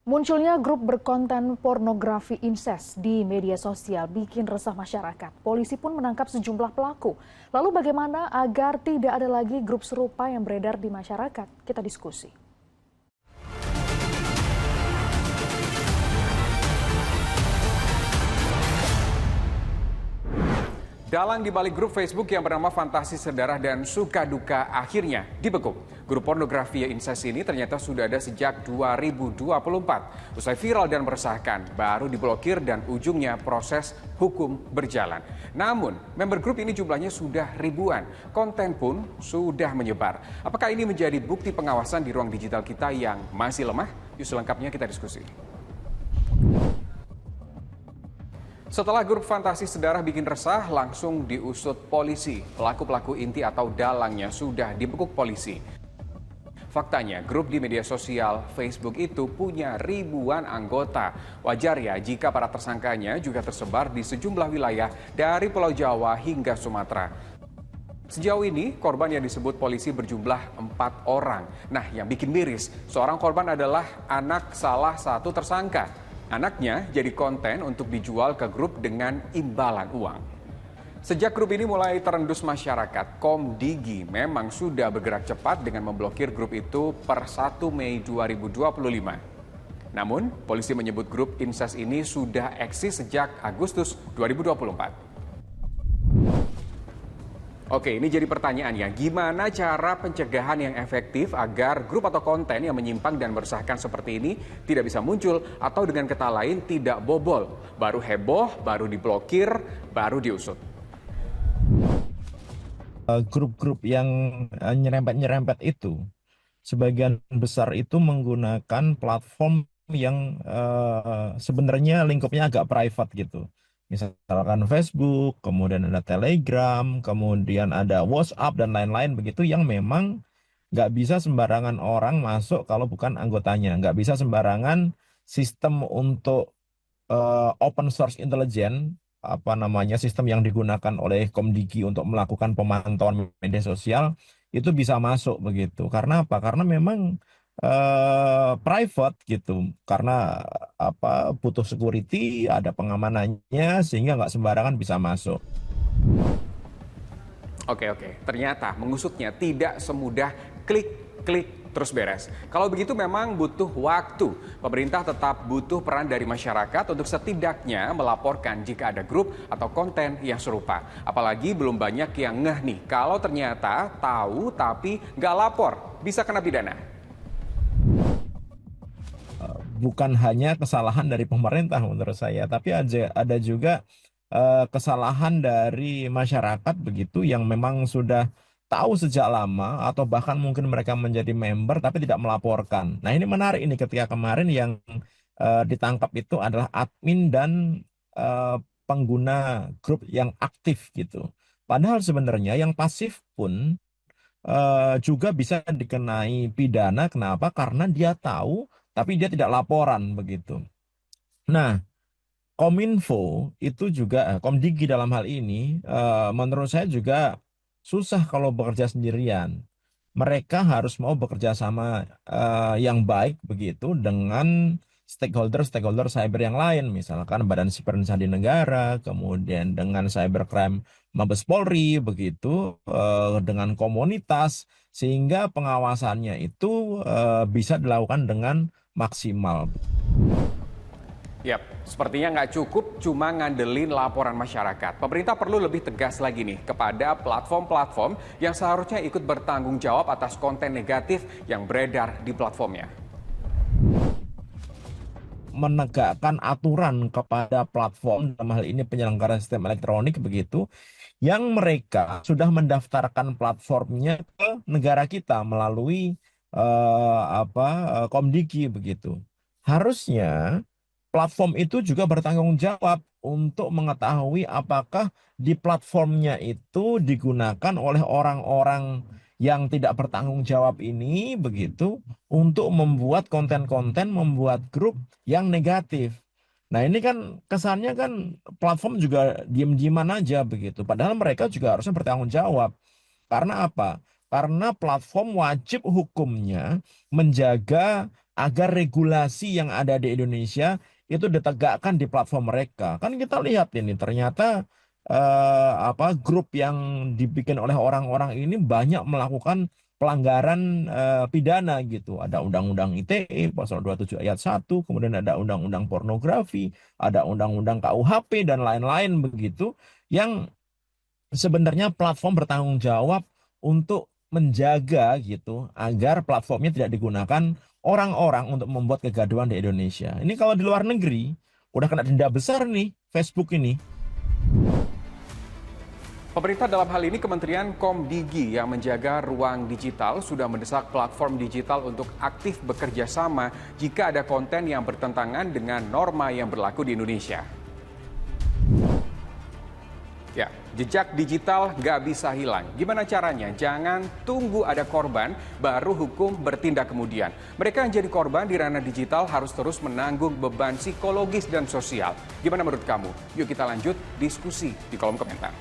Munculnya grup berkonten pornografi incest di media sosial bikin resah masyarakat. Polisi pun menangkap sejumlah pelaku. Lalu bagaimana agar tidak ada lagi grup serupa yang beredar di masyarakat? Kita diskusi. Dalang di balik grup Facebook yang bernama Fantasi Sedarah dan Suka Duka akhirnya dibekuk. Grup pornografi incest ini ternyata sudah ada sejak 2024. Usai viral dan meresahkan, baru diblokir dan ujungnya proses hukum berjalan. Namun, member grup ini jumlahnya sudah ribuan. Konten pun sudah menyebar. Apakah ini menjadi bukti pengawasan di ruang digital kita yang masih lemah? Yuk selengkapnya kita diskusi. Setelah grup Fantasi Sedarah bikin resah, langsung diusut polisi. Pelaku-pelaku inti atau dalangnya sudah dibekuk polisi. Faktanya, grup di media sosial Facebook itu punya ribuan anggota. Wajar ya jika para tersangkanya juga tersebar di sejumlah wilayah dari Pulau Jawa hingga Sumatera. Sejauh ini, korban yang disebut polisi berjumlah 4 orang. Nah, yang bikin miris, seorang korban adalah anak salah satu tersangka. Anaknya jadi konten untuk dijual ke grup dengan imbalan uang. Sejak grup ini mulai terendus masyarakat, Komdigi memang sudah bergerak cepat dengan memblokir grup itu per 1 Mei 2025. Namun, polisi menyebut grup incest ini sudah eksis sejak Agustus 2024. Oke, ini jadi pertanyaannya, gimana cara pencegahan yang efektif agar grup atau konten yang menyimpang dan meresahkan seperti ini tidak bisa muncul atau dengan kata lain tidak bobol, baru heboh, baru diblokir, baru diusut. Grup-grup yang nyerempet-nyerempet itu, sebagian besar itu menggunakan platform yang sebenarnya lingkupnya agak private gitu. Misalkan Facebook, kemudian ada Telegram, kemudian ada WhatsApp dan lain-lain begitu yang memang nggak bisa sembarangan orang masuk kalau bukan anggotanya. Nggak bisa sembarangan sistem untuk open source intelligence, apa namanya, sistem yang digunakan oleh Komdigi untuk melakukan pemantauan media sosial itu bisa masuk begitu. Karena apa? Karena memang private gitu. Karena apa, butuh security, ada pengamanannya sehingga nggak sembarangan bisa masuk. Oke, ternyata mengusutnya tidak semudah klik terus beres. Kalau begitu memang butuh waktu. Pemerintah tetap butuh peran dari masyarakat untuk setidaknya melaporkan jika ada grup atau konten yang serupa. Apalagi belum banyak yang ngeh nih, kalau ternyata tahu tapi nggak lapor, bisa kena pidana. Bukan hanya kesalahan dari pemerintah menurut saya, tapi ada juga kesalahan dari masyarakat begitu yang memang sudah tahu sejak lama atau bahkan mungkin mereka menjadi member tapi tidak melaporkan. Nah, ini menarik ini ketika kemarin yang ditangkap itu adalah admin dan pengguna grup yang aktif gitu. Padahal sebenarnya yang pasif pun juga bisa dikenai pidana. Kenapa? Karena dia tahu tapi dia tidak laporan begitu. Nah, Kominfo itu juga, Komdigi dalam hal ini, menurut saya juga susah kalau bekerja sendirian. Mereka harus mau bekerja sama yang baik begitu dengan stakeholder cyber yang lain, misalkan Badan Siber dan Sandi Negara, kemudian dengan Cybercrime Mabes Polri begitu, dengan komunitas, sehingga pengawasannya itu bisa dilakukan dengan maksimal. Yap, sepertinya nggak cukup cuma ngandelin laporan masyarakat. Pemerintah perlu lebih tegas lagi nih kepada platform-platform yang seharusnya ikut bertanggung jawab atas konten negatif yang beredar di platformnya. Menegakkan aturan kepada platform, dalam hal ini penyelenggara sistem elektronik begitu, yang mereka sudah mendaftarkan platformnya ke negara kita melalui Komdigi begitu. Harusnya platform itu juga bertanggung jawab untuk mengetahui apakah di platformnya itu digunakan oleh orang-orang yang tidak bertanggung jawab ini begitu untuk membuat konten-konten, membuat grup yang negatif. Nah, ini kan kesannya kan platform juga diem-dieman aja begitu. Padahal mereka juga harusnya bertanggung jawab. Karena apa? Karena platform wajib hukumnya menjaga agar regulasi yang ada di Indonesia itu ditegakkan di platform mereka. Kan kita lihat ini ternyata grup yang dibikin oleh orang-orang ini banyak melakukan pelanggaran pidana gitu. Ada Undang-Undang ITE pasal 27 ayat 1, kemudian ada Undang-Undang pornografi, ada Undang-Undang KUHP dan lain-lain begitu yang sebenarnya platform bertanggung jawab untuk menjaga gitu agar platformnya tidak digunakan orang-orang untuk membuat kegaduhan di Indonesia. Ini kalau di luar negeri udah kena denda besar nih Facebook ini. Pemerintah dalam hal ini Kementerian Komdigi yang menjaga ruang digital sudah mendesak platform digital untuk aktif bekerja sama jika ada konten yang bertentangan dengan norma yang berlaku di Indonesia. Ya, jejak digital nggak bisa hilang. Gimana caranya? Jangan tunggu ada korban, baru hukum bertindak kemudian. Mereka yang jadi korban di ranah digital harus terus menanggung beban psikologis dan sosial. Gimana menurut kamu? Yuk kita lanjut diskusi di kolom komentar.